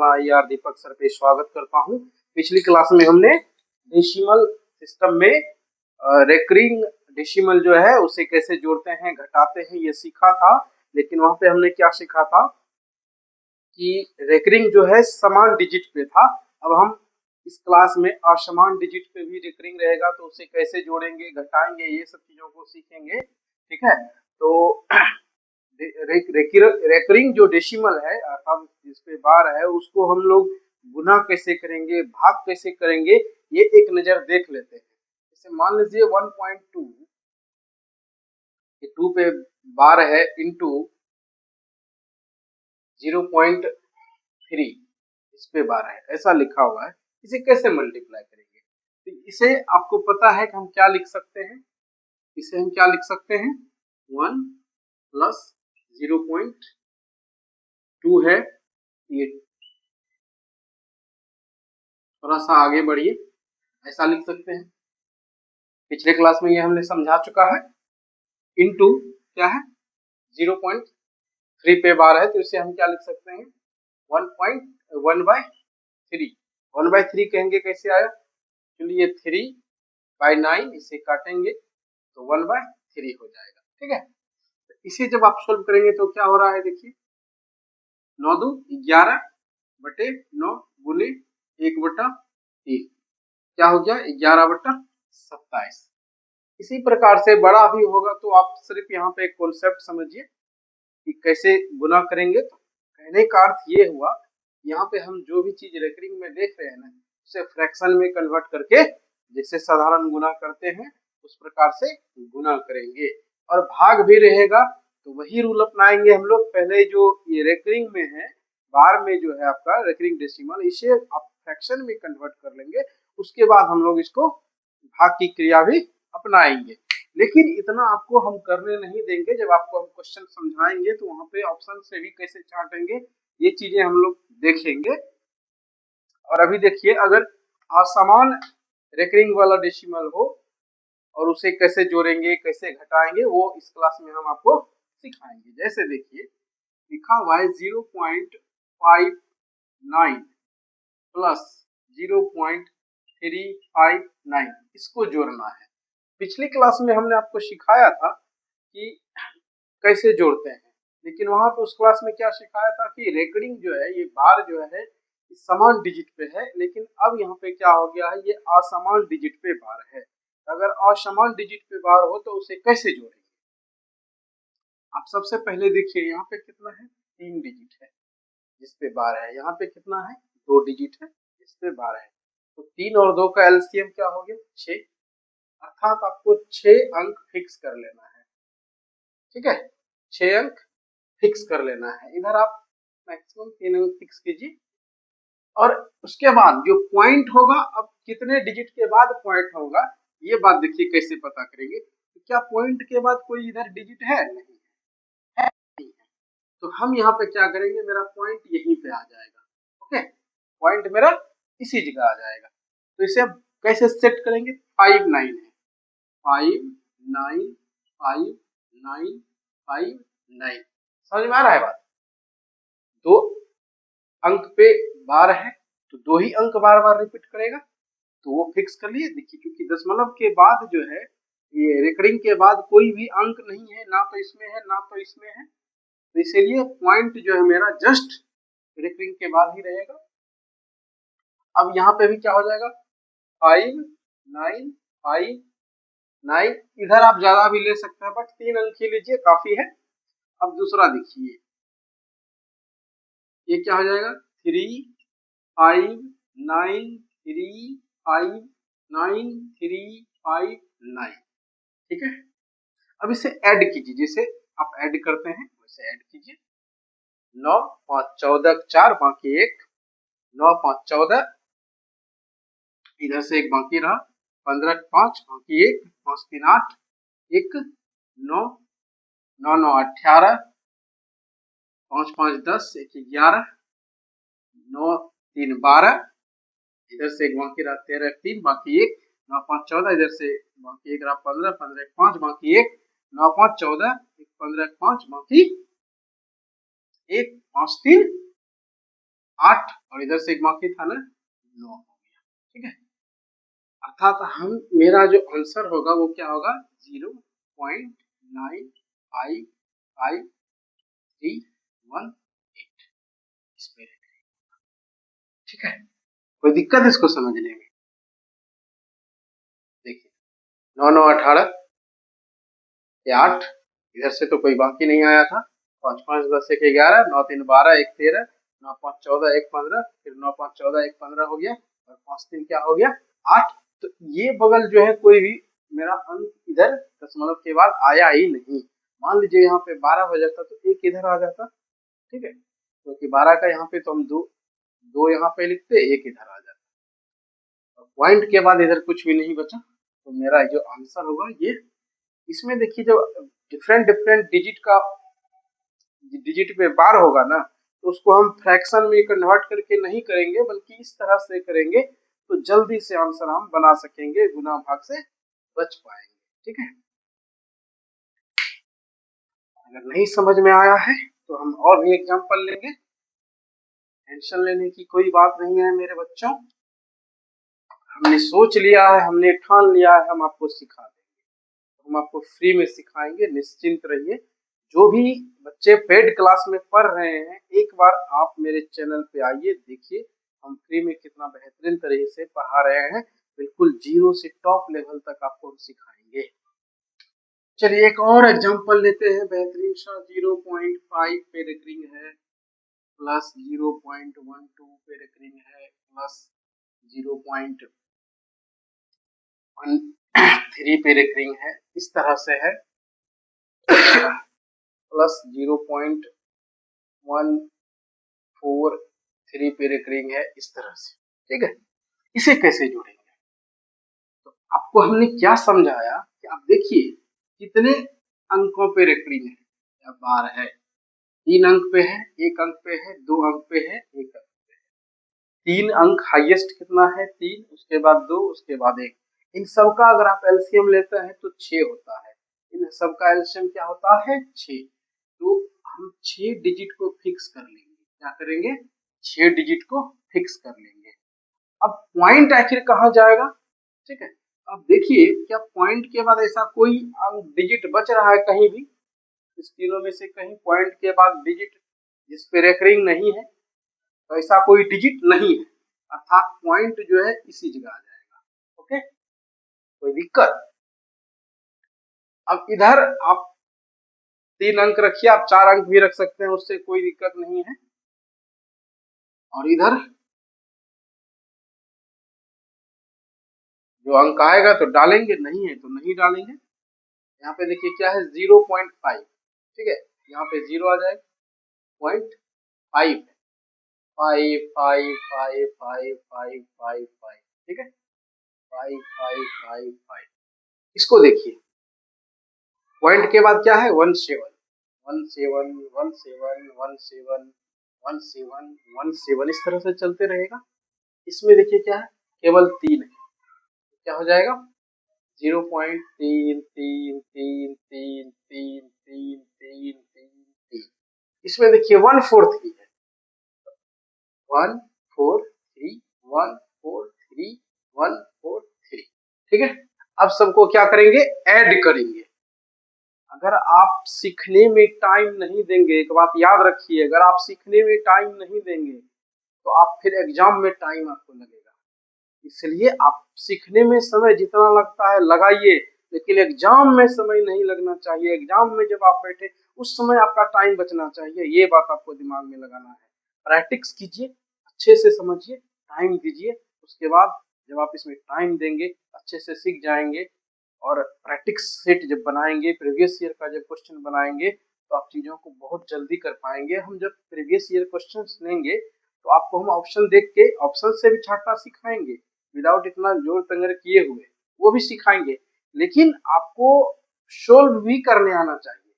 Channel IR दीपक sir पे स्वागत करता हूं। पिछली क्लास में हमने डेसिमल सिस्टम में रेकरिंग डेसिमल जो है उसे कैसे जोड़ते हैं घटाते हैं ये सीखा था। लेकिन वहां पे हमने क्या सीखा था कि रेकरिंग जो है समान डिजिट पे था। अब हम इस क्लास में असमान डिजिट पे भी रेकरिंग रहेगा तो उसे कैसे जोड़ेंगे घटाएंगे ये सब चीजों को सीखेंगे। ठीक है, तो रेकरिंग जो डेसिमल है अर्थात जिस पे बार है उसको हम लोग गुना कैसे करेंगे भाग कैसे करेंगे ये एक नजर देख लेते हैं। जैसे मान लीजिए 1.2 2 पे बार है इंटू 0.3 इस पे बार है ऐसा लिखा हुआ है। इसे कैसे मल्टीप्लाई करेंगे तो इसे आपको पता है कि हम क्या लिख सकते हैं। इसे हम क्या लिख सकते हैं 1 प्लस 0.2 है। ये थोड़ा सा आगे बढ़िए ऐसा लिख सकते हैं। पिछले क्लास में ये हमने समझा चुका है। इनटू क्या है 0.3 पे बार है तो इसे हम क्या लिख सकते हैं 1/3 1/3 कहेंगे कैसे आया चलिए 3/9 इसे काटेंगे तो 1/3 हो जाएगा। ठीक है, तो इसे जब आप सोल्व करेंगे तो क्या हो रहा है देखिए 9 2 11 बटे 9 गुने 1/3 क्या हो गया 11/27। इसी प्रकार से बड़ा भी होगा तो आप सिर्फ यहाँ पे एक कॉन्सेप्ट समझिए कि कैसे गुना करेंगे। तो कहने का अर्थ ये हुआ यहाँ पे हम जो भी चीज रेकरिंग में देख रहे हैं ना उसे फ्रैक्शन में कन्वर्ट करके जैसे साधारण गुना करते हैं उस प्रकार से गुना करेंगे। और भाग भी रहेगा तो वही रूल अपनाएंगे हम लोग। पहले जो ये रेकरिंग में है बार में जो है आपका रेकरिंग डेसिमल इसे आप फ्रैक्शन में कन्वर्ट कर लेंगे। उसके बाद हम लोग इसको भाग की क्रिया भी अपनाएंगे। लेकिन इतना आपको हम करने नहीं देंगे। जब आपको हम क्वेश्चन समझाएंगे तो वहां पे ऑप्शन से भी कैसे छांटेंगे ये चीजें हम लोग देखेंगे। और अभी देखिए अगर असमान रेकरिंग वाला डेसिमल हो और उसे कैसे जोड़ेंगे कैसे घटाएंगे वो इस क्लास में हम आपको सिखाएंगे। जैसे देखिए लिखा हुआ है 0.59 प्लस 0.359 इसको जोड़ना है। पिछली क्लास में हमने आपको सिखाया था कि कैसे जोड़ते हैं। लेकिन वहां पे उस क्लास में क्या सिखाया था कि रेकरिंग जो है ये बार जो है समान डिजिट पे है। लेकिन अब यहाँ पे क्या हो गया है ये असमान डिजिट पे बार है। अगर असमान डिजिट पे बार हो तो उसे कैसे जोड़ेंगे। आप सबसे पहले देखिए यहाँ पे कितना है 3 डिजिट है जिस पे बार है। यहाँ पे कितना है 2 डिजिट है जिस पे बार है। तो 3 और 2 का एलसीएम क्या हो गया 6 अर्थात आपको 6 अंक फिक्स कर लेना है। ठीक है 6 अंक फिक्स कर लेना है। इधर आप मैक्सिमम 3 अंक फिक्स कीजिए और उसके बाद जो पॉइंट होगा अब कितने डिजिट के बाद पॉइंट होगा ये बात देखिए कैसे पता करेंगे। तो क्या पॉइंट के बाद कोई इधर डिजिट है नहीं है नहीं है तो हम यहाँ पे क्या करेंगे मेरा पॉइंट यहीं पे आ जाएगा। ओके पॉइंट मेरा इसी जगह आ जाएगा। तो इसे अब कैसे सेट करेंगे 5 9 है 5 9 5 9 5 9 समझ में आ रहा है बात। 2 अंक पे बार है तो 2 ही अंक बार बार रिपीट करेगा तो वो फिक्स कर लिए। देखिए क्योंकि दशमलव के बाद जो है ये रेकरिंग के बाद कोई भी अंक नहीं है ना तो इसमें है ना तो इसमें है तो इसीलिए पॉइंट जो है मेरा जस्ट रेकरिंग के बाद ही रहेगा। अब यहाँ पे भी क्या हो जाएगा 5 9 5 9 इधर आप ज्यादा भी ले सकते हैं बट 3 अंक ही लीजिए काफी है। अब दूसरा देखिए ये क्या हो जाएगा 3 5 9 3 5 9 3 5 9 ठीक है। अब इसे ऐड कीजिए जैसे आप ऐड करते हैं वैसे ऐड कीजिए 9 5 14 4 बाकी 1 9 5 14 इधर से एक बाकी रहा 15 5 बाकी 1 5 3 8 1 9 9 9 18 5 5 10 1 11 9 3 12 इधर से एक बाकी रहा 13 3 बाकी 1 9 5 14 इधर से बाकी 1 रहा 15 15 5 बाकी 1 9 5 14 15 5 बाकी 1 5 3 8 और इधर से बाकी था ना 9 हो गया। ठीक है, अर्थात हम मेरा जो आंसर होगा वो क्या होगा 0.9551318 इस पे। ठीक है, कोई दिक्कत इसको समझने में? देखिए 9 9 18 ये 8, इधर से तो कोई बाकी नहीं आया था, 5 5 10 1 11, 9 3 12 1 13, 9 5 14 1 15, फिर 9 5 14 1 15 हो गया, और 5 3 क्या हो गया 8। तो ये बगल जो है कोई भी मेरा अंक इधर दशमलव के बाद आया ही नहीं। मान लीजिए यहाँ पे 12 हो जाता तो एक इधर आ जाता। ठीक है, क्योंकि 12 का यहाँ पे तो हम दो यहाँ पे लिखते, एक इधर आ जाता, पॉइंट के बाद इधर कुछ भी नहीं बचा। तो मेरा जो आंसर होगा ये, इसमें देखिए जो डिफरेंट डिफरेंट डिजिट पे बार होगा ना, तो उसको हम फ्रैक्शन में कन्वर्ट करके नहीं करेंगे, बल्कि इस तरह से करेंगे तो जल्दी से आंसर हम बना सकेंगे, गुना भाग से बच पाएंगे। ठीक है, अगर नहीं समझ में आया है तो हम और भी एग्जांपल लेंगे, टेंशन लेने की कोई बात नहीं है मेरे बच्चों। हमने सोच लिया है, हमने ठान लिया है, हम आपको सिखा देंगे, हम आपको फ्री में सिखाएंगे, निश्चिंत रहिए। जो भी बच्चे पेड क्लास में पढ़ रहे हैं, एक बार आप मेरे चैनल पे आइए, देखिए हम फ्री में कितना बेहतरीन तरीके से पढ़ा रहे हैं, बिल्कुल जीरो से टॉप लेवल तक आपको हम सिखाएंगे। चलिए एक और एग्जांपल लेते हैं बेहतरीन सा। 0.5 पे रेकरिंग है, प्लस 0.12 पे रेकरिंग है, प्लस 0.13 पे रेकरिंग है, इस तरह से है, प्लस 0.143 पे रेकरिंग है, इस तरह से। ठीक है, इसे कैसे जोड़ेंगे? तो आपको हमने क्या समझाया कि आप देखिए कितने अंकों पे रेकरिंग है, या बार है, 3 अंक पे है, 1 अंक पे है, 2 अंक पे है, 1 अंक पे है। 3 अंक हाईएस्ट कितना है 3, उसके बाद 2, उसके बाद 1। इन सब का अगर आप एलसीएम लेते हैं तो 6 होता है। इन सब का एलसीएम क्या होता है 6। तो हम 6 डिजिट को फिक्स कर लेंगे। क्या करेंगे 6 डिजिट को फिक्स कर लेंगे। अब पॉइंट आखिर कहाँ जाएगा? ठीक है, अब देखिए क्या पॉइंट के बाद ऐसा कोई डिजिट बच रहा है कहीं भी? इस तीनों में से कहीं पॉइंट के बाद डिजिट जिस पे रेकरिंग नहीं है, तो ऐसा कोई डिजिट नहीं है, अर्थात पॉइंट जो है इसी जगह आ जाएगा। ओके, कोई दिक्कत? अब इधर आप 3 अंक रखिए, आप 4 अंक भी रख सकते हैं, उससे कोई दिक्कत नहीं है। और इधर जो अंक आएगा तो डालेंगे, नहीं है तो नहीं डालेंगे। यहाँ पे देखिए क्या है 0.5। ठीक है, यहाँ पे 0 आ जाएगा, 0.5 5 5 5 5 5 5 5। ठीक है, 5 5 5 5। इसको देखिए पॉइंट के बाद क्या है 17 17 17 17 17 17, इस तरह से चलते रहेगा। इसमें देखिए क्या है केवल 3 है, क्या हो जाएगा 0.333333333। इसमें देखिए 143 है, 143 143 143। ठीक है, अब सबको क्या करेंगे ऐड करेंगे। अगर आप सीखने में टाइम नहीं देंगे, एक बात याद रखिए, अगर आप सीखने में टाइम नहीं देंगे तो आप फिर एग्जाम में टाइम आपको लगेगा। इसलिए आप सीखने में समय जितना लगता है लगाइए, लेकिन एग्जाम में समय नहीं लगना चाहिए। एग्जाम में जब आप बैठे उस समय आपका टाइम बचना चाहिए, ये बात आपको दिमाग में लगाना है। प्रैक्टिस कीजिए, अच्छे से समझिए, टाइम दीजिए, उसके बाद जब आप इसमें टाइम देंगे अच्छे से सीख जाएंगे। और प्रैक्टिस सेट जब बनाएंगे, प्रीवियस ईयर का जब क्वेश्चन बनाएंगे तो आप चीजों को बहुत जल्दी कर पाएंगे। हम जब प्रीवियस ईयर क्वेश्चन लेंगे तो आपको हम ऑप्शन देख के ऑप्शन से भी छांटना सिखाएंगे, विदाउट इतना जोर तंगर किए हुए वो भी सिखाएंगे। लेकिन आपको सोल्व भी करने आना चाहिए,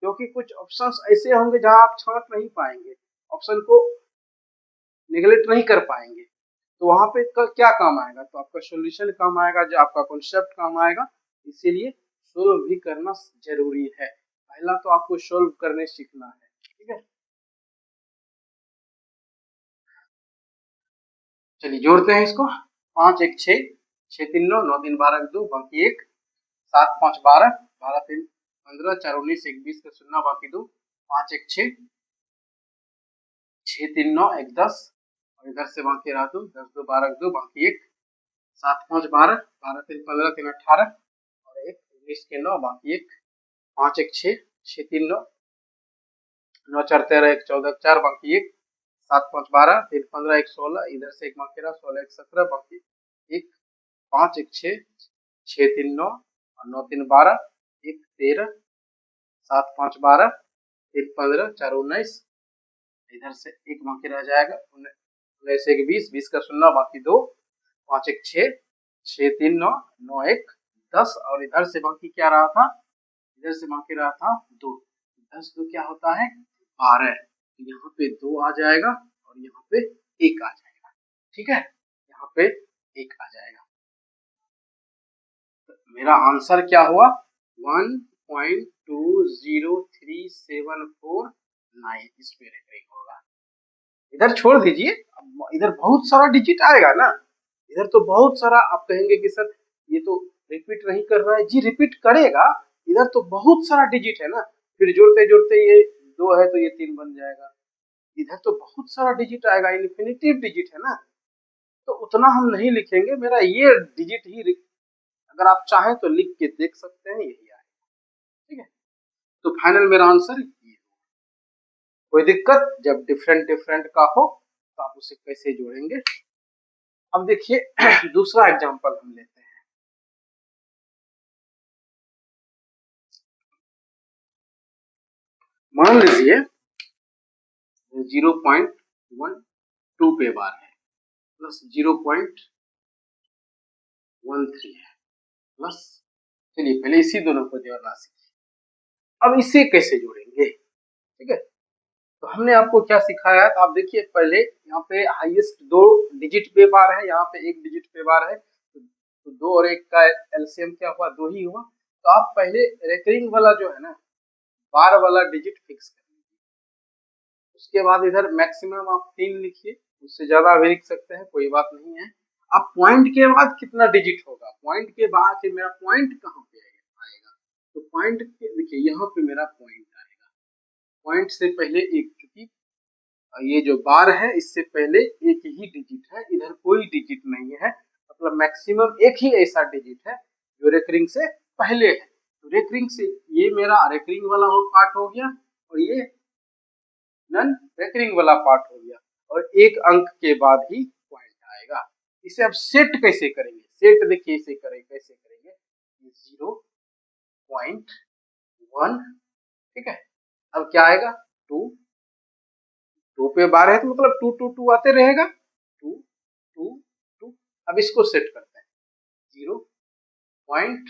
क्योंकि कुछ ऑप्शंस ऐसे होंगे जहां आप छांट नहीं पाएंगे, ऑप्शन को निगलेक्ट नहीं कर पाएंगे, तो वहां पे क्या काम आएगा? तो आपका सॉल्यूशन काम आएगा, जो आपका कॉन्सेप्ट काम आएगा। इसीलिए सोल्व भी करना जरूरी है। पहला तो आपको सोल्व करने सीखना है। ठीक है। चलिए जोड़ते हैं इसको। 5 1 6, 6 3 9, 9 3 12 2 बाकी 1, 7 5 12, 12 3 15, 4 19 1 20 का शून्य बाकी 2, 5 1 6, 6 3 9 1 10 और इधर से बाकी रहा 2, 10 2 12 2 बाकी 1, 7 5 12, 12 3 15 3 18 और 1 19 के 9 बाकी 1, 5 1 6, 6 3 9, 9 4 13 1 14 4 बाकी 1, 7 5 12 3 15 1 16 इधर से एक बाकी रहा 16 1 17 बाकी 1, 5 1 6, 6 3 9 और 9 3 12 1 13, 7 5 12 3 15 4 19 इधर से एक बाकी रह जाएगा 19 1 20, 20 का शून्य बाकी 2, 5 1 6, 6 3 9, 9 1 10 और इधर से बाकी क्या रहा था, इधर से बाकी रहा था 2, 10 2 क्या होता है 12, यहाँ पे 2 आ जाएगा और यहाँ पे 1 आ जाएगा। ठीक है, यहाँ पे 1 आ जाएगा। तो मेरा आंसर क्या हुआ 1.20374 इस पे रेफरिंग होगा। इधर छोड़ दीजिए, इधर बहुत सारा डिजिट आएगा ना, इधर तो बहुत सारा आप कहेंगे कि सर ये तो रिपीट नहीं कर रहा है। जी रिपीट करेगा, इधर तो बहुत सारा डिजिट है ना, फिर जोड़ते जोड़ते ये 2 है तो ये 3 बन जाएगा। इधर तो बहुत सारा डिजिट आएगा, इन्फिनिटिव डिजिट है ना, तो उतना हम नहीं लिखेंगे। मेरा ये डिजिट ही अगर आप चाहें तो लिख के देख सकते हैं, यही आएगा। ठीक है, तो फाइनल मेरा आंसर ये। कोई दिक्कत जब डिफरेंट डिफरेंट का हो तो आप उसे कैसे जोड़ेंगे। अब देखिए दूसरा एग्जांपल हम लेते हैं। मान लीजिए 0.12 पे बार है प्लस 0.13 है प्लस, चलिए पहले इसी दोनों को जोड़ना सीखिए। अब इसे कैसे जोड़ेंगे। ठीक है, तो हमने आपको क्या सिखाया है, तो आप देखिए पहले यहाँ पे हाईएस्ट 2 डिजिट पे बार है, यहाँ पे 1 डिजिट पे बार है, तो 2 और 1 का एलसीएम क्या हुआ 2 ही हुआ। तो आप पहले रेकरिंग वाला जो है ना बार वाला डिजिट फिक्स कर लीजिए, उसके बाद इधर मैक्सिमम आप 3 लिखिए, उससे ज्यादा भी लिख सकते हैं कोई बात नहीं है। अब पॉइंट के बाद कितना डिजिट होगा, पॉइंट के बाद फिर मेरा पॉइंट कहाँ पे आएगा, तो पॉइंट देखिए यहाँ पे मेरा पॉइंट आएगा, पॉइंट से पहले एक, चूंकि ये जो बार है इससे पहले एक ही डिजिट है, इधर कोई डिजिट नहीं है, मतलब मैक्सिमम एक ही ऐसा डिजिट है जो रेकरिंग से पहले है। तो रेकरिंग से ये मेरा रेकरिंग वाला पार्ट हो गया और ये नन रेकरिंग वाला पार्ट हो गया, और एक अंक के बाद ही पॉइंट आएगा। इसे अब सेट कैसे करेंगे, सेट देखिए इसे करें कैसे करेंगे, 0.1, ठीक है, अब क्या आएगा 2, 2 पे बार है तो मतलब 2 2 2 आते रहेगा, 2 2 2। अब इसको सेट करते हैं 0 पॉइंट,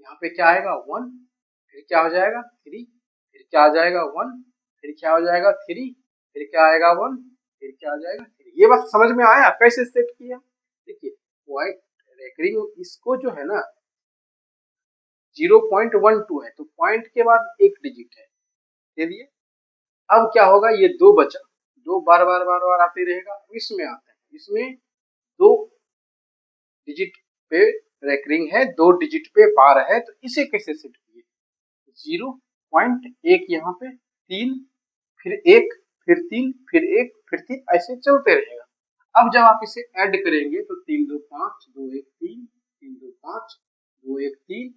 यहाँ पे क्या आएगा 1, फिर क्या हो जाएगा 3, फिर क्या आ जाएगा 1, फिर क्या हो जाएगा 3, फिर क्या आएगा 1, फिर क्या आ जाएगा 3। ये बात समझ में आया कैसे सेट किया। देखिए पॉइंट रेकरिंग इसको जो है ना 0.12 है, तो पॉइंट के बाद एक डिजिट है दे दिए। अब क्या होगा, ये 2 बचा, 2 बार बार बार बार आते रहेगा, इसमें आता है, इसमें 2 डिजिट पे रेकरिंग है, 2 डिजिट पे बार है, तो इसे कैसे सेट किए 0.1 यहाँ पे 3, फिर 1, फिर 3, फिर 1, फिर 3, ऐसे चलते रहेगा। अब जब आप इसे ऐड करेंगे तो 3 2 5 2 1 3, 3 2 5 2 1 3,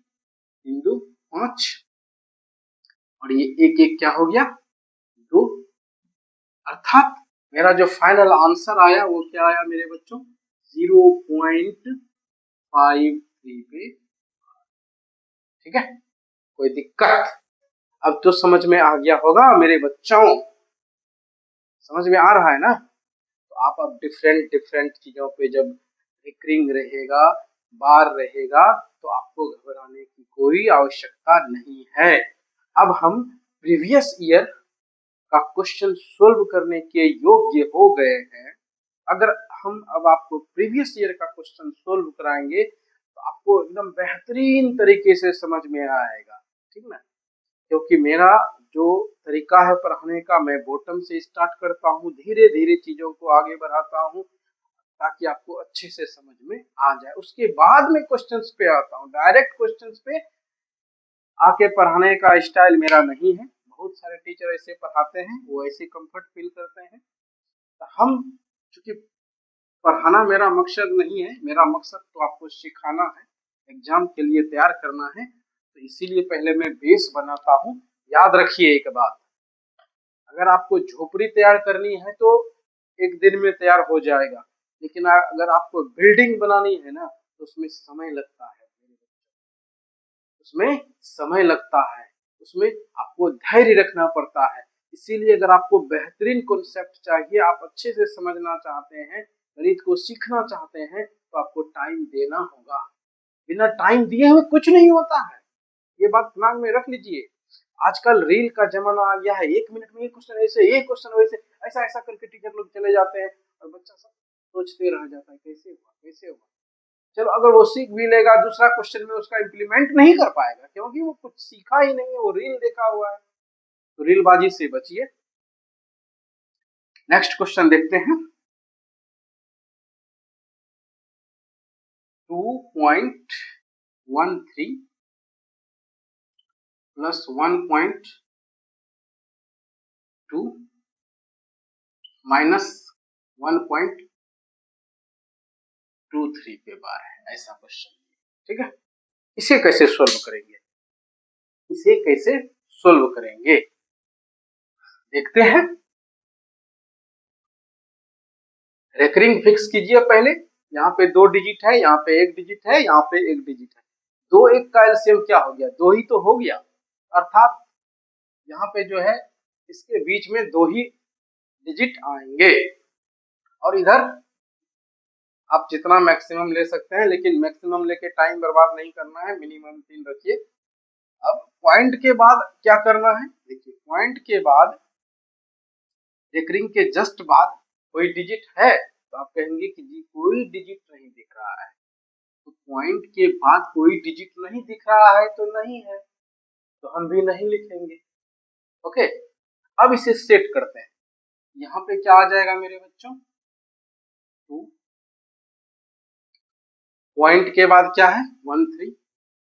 3 2 5 और ये 1 1 क्या हो गया 2, अर्थात मेरा जो फाइनल आंसर आया वो क्या आया मेरे बच्चों 0.53 पे। ठीक है, कोई दिक्कत अब तो समझ में आ गया होगा मेरे बच्चों, समझ में आ रहा है ना। तो आप अब डिफरेंट डिफरेंट चीजों पे जब रिकरिंग रहेगा बार रहेगा तो आपको घबराने की कोई आवश्यकता नहीं है। अब हम प्रीवियस ईयर का क्वेश्चन सोल्व करने के योग्य हो गए हैं। अगर हम अब आपको प्रीवियस ईयर का क्वेश्चन सोल्व कराएंगे तो आपको एकदम बेहतरीन तरीके से समझ में आएगा। ठीक ना, क्योंकि मेरा जो तरीका है पढ़ाने का, मैं बॉटम से स्टार्ट करता हूँ, धीरे धीरे चीजों को आगे बढ़ाता हूँ, ताकि आपको अच्छे से समझ में आ जाए। उसके बाद में क्वेश्चंस पे आता हूँ। डायरेक्ट क्वेश्चंस पे आके पढ़ाने का स्टाइल मेरा नहीं है। बहुत सारे टीचर ऐसे पढ़ाते हैं, वो ऐसे कंफर्ट फील करते हैं। तो हम चूंकि पढ़ाना मेरा मकसद नहीं है, मेरा मकसद तो आपको सिखाना है, एग्जाम के लिए तैयार करना है। तो इसीलिए पहले मैं बेस बनाता हूँ। याद रखिए एक बात, अगर आपको झोपड़ी तैयार करनी है तो एक दिन में तैयार हो जाएगा, लेकिन अगर आपको बिल्डिंग बनानी है ना तो उसमें समय लगता है। उसमें समय लगता है, उसमें आपको धैर्य रखना पड़ता है। इसीलिए अगर आपको बेहतरीन कॉन्सेप्ट चाहिए, आप अच्छे से समझना चाहते हैं, गणित को सीखना चाहते हैं, तो आपको टाइम देना होगा। बिना टाइम दिए हुए कुछ नहीं होता है, ये बात दिमाग में रख लीजिए। आजकल रील का जमाना आ गया है, 1 मिनट में एक क्वेश्चन ऐसे, एक क्वेश्चन वैसे, ऐसा ऐसा करके टीचर लोग चले जाते हैं और बच्चा सब सोचते रह जाता है कैसे हुआ कैसे हुआ। चलो अगर वो सीख भी लेगा, दूसरा क्वेश्चन में उसका इम्प्लीमेंट नहीं कर पाएगा, क्योंकि वो कुछ सीखा ही नहीं है, वो रील देखा हुआ है। तो रीलबाजी से बचिए। नेक्स्ट क्वेश्चन देखते हैं। 2.13 प्लस 1.2 माइनस 1.23 पे बार है, ऐसा क्वेश्चन। ठीक है, इसे कैसे सोल्व करेंगे, इसे कैसे सोल्व करेंगे देखते हैं। रेकरिंग फिक्स कीजिए पहले। यहाँ पे 2 डिजिट है, यहाँ पे 1 डिजिट है, यहाँ पे 1 डिजिट है। 2 1 का एलसीएम क्या हो गया, 2 ही तो हो गया। अर्थात यहाँ पे जो है इसके बीच में 2 ही डिजिट आएंगे। और इधर आप जितना मैक्सिमम ले सकते हैं, लेकिन मैक्सिमम लेके टाइम बर्बाद नहीं करना है, मिनिमम 3 रखिए। अब पॉइंट के बाद क्या करना है, देखिए पॉइंट के बाद, रेकरिंग के जस्ट बाद कोई डिजिट है तो आप कहेंगे कि जी कोई डिजिट नहीं दिख रहा है। तो पॉइंट के बाद कोई डिजिट नहीं दिख रहा है तो नहीं है, तो हम भी नहीं लिखेंगे। ओके, अब इसे सेट करते हैं। यहाँ पे क्या आ जाएगा मेरे बच्चों, 2, पॉइंट के बाद क्या है 1 3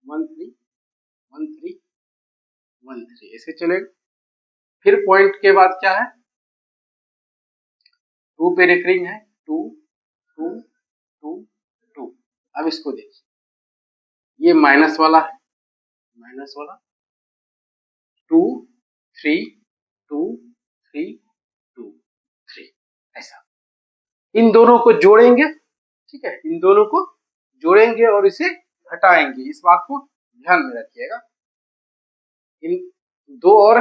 1 3 1 3 1 3, ऐसे चलेगा। फिर पॉइंट के बाद क्या है, 2 पे रेकरिंग है, 2 2 2 2। अब इसको देखिए, ये माइनस वाला है, माइनस वाला 2 3 2 3 2 3, ऐसा इन दोनों को जोड़ेंगे। ठीक है, इन दोनों को जोड़ेंगे और इसे घटाएंगे, इस बात को ध्यान में रखिएगा। इन 2 और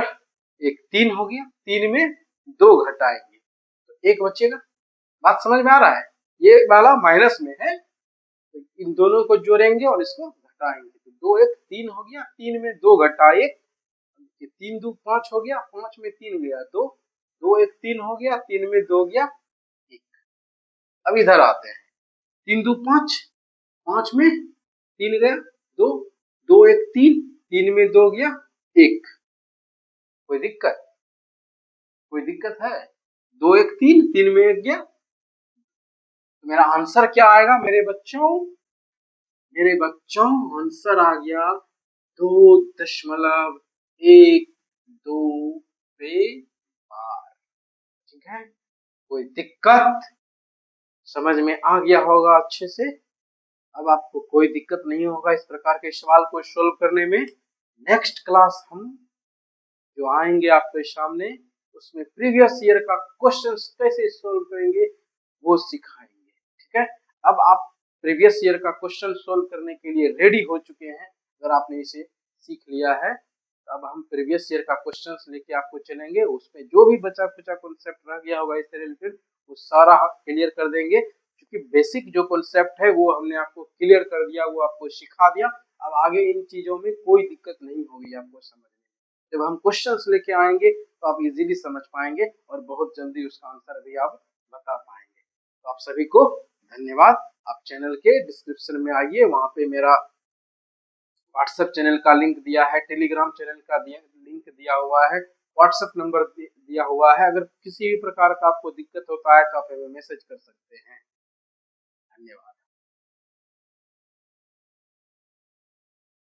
1 3 हो गया, 3 में 2 घटाएंगे तो 1 बचेगा। बात समझ में आ रहा है, ये वाला माइनस में है, तो इन दोनों को जोड़ेंगे और इसको घटाएंगे। तो 2 1 3 हो गया, 3 में 2 घटा 1, 3 2 5 हो गया, 5 में 3 गया 2, 2 1 3 हो गया, 3 में 2 गया 1। अब इधर आते हैं, 3 2 5, 5 में 3 गया 2, 2 1 3, 3 में 2 गया 1। कोई दिक्कत, कोई दिक्कत है, 2 1 3, 3 में 1 गया। तो मेरा आंसर क्या आएगा मेरे बच्चों, मेरे बच्चों आंसर आ गया 2.12 पे बार। ठीक है, कोई दिक्कत, समझ में आ गया होगा अच्छे से। अब आपको कोई दिक्कत नहीं होगा इस प्रकार के सवाल को सोल्व करने में। नेक्स्ट क्लास हम जो आएंगे आपके सामने, उसमें प्रीवियस ईयर का क्वेश्चन कैसे सोल्व करेंगे वो सिखाएंगे। ठीक है, अब आप प्रीवियस ईयर का क्वेश्चन सोल्व करने के लिए रेडी हो चुके हैं। अगर आपने इसे सीख लिया है तो अब हम प्रीवियस ईयर का क्वेश्चन लेके आपको चलेंगे, उसमें जो भी बचा खुचा कॉन्सेप्ट रह गया होगा इससे रिलेटेड वो सारा क्लियर कर देंगे। क्योंकि बेसिक जो कॉन्सेप्ट है वो हमने आपको क्लियर कर दिया, वो आपको सिखा दिया। अब आगे इन चीजों में कोई दिक्कत नहीं होगी आपको समझ। जब हम क्वेश्चंस लेके आएंगे तो आप इजीली समझ पाएंगे और बहुत जल्दी उसका आंसर भी आप बता पाएंगे। तो आप सभी को धन्यवाद। आप चैनल के डिस्क्रिप्शन में आइए, वहां पे मेरा व्हाट्सएप चैनल का लिंक दिया है, टेलीग्राम चैनल का लिंक दिया हुआ है, व्हाट्सएप नंबर दिया हुआ है। अगर किसी भी प्रकार का आपको दिक्कत होता है तो आप हमें मैसेज कर सकते हैं।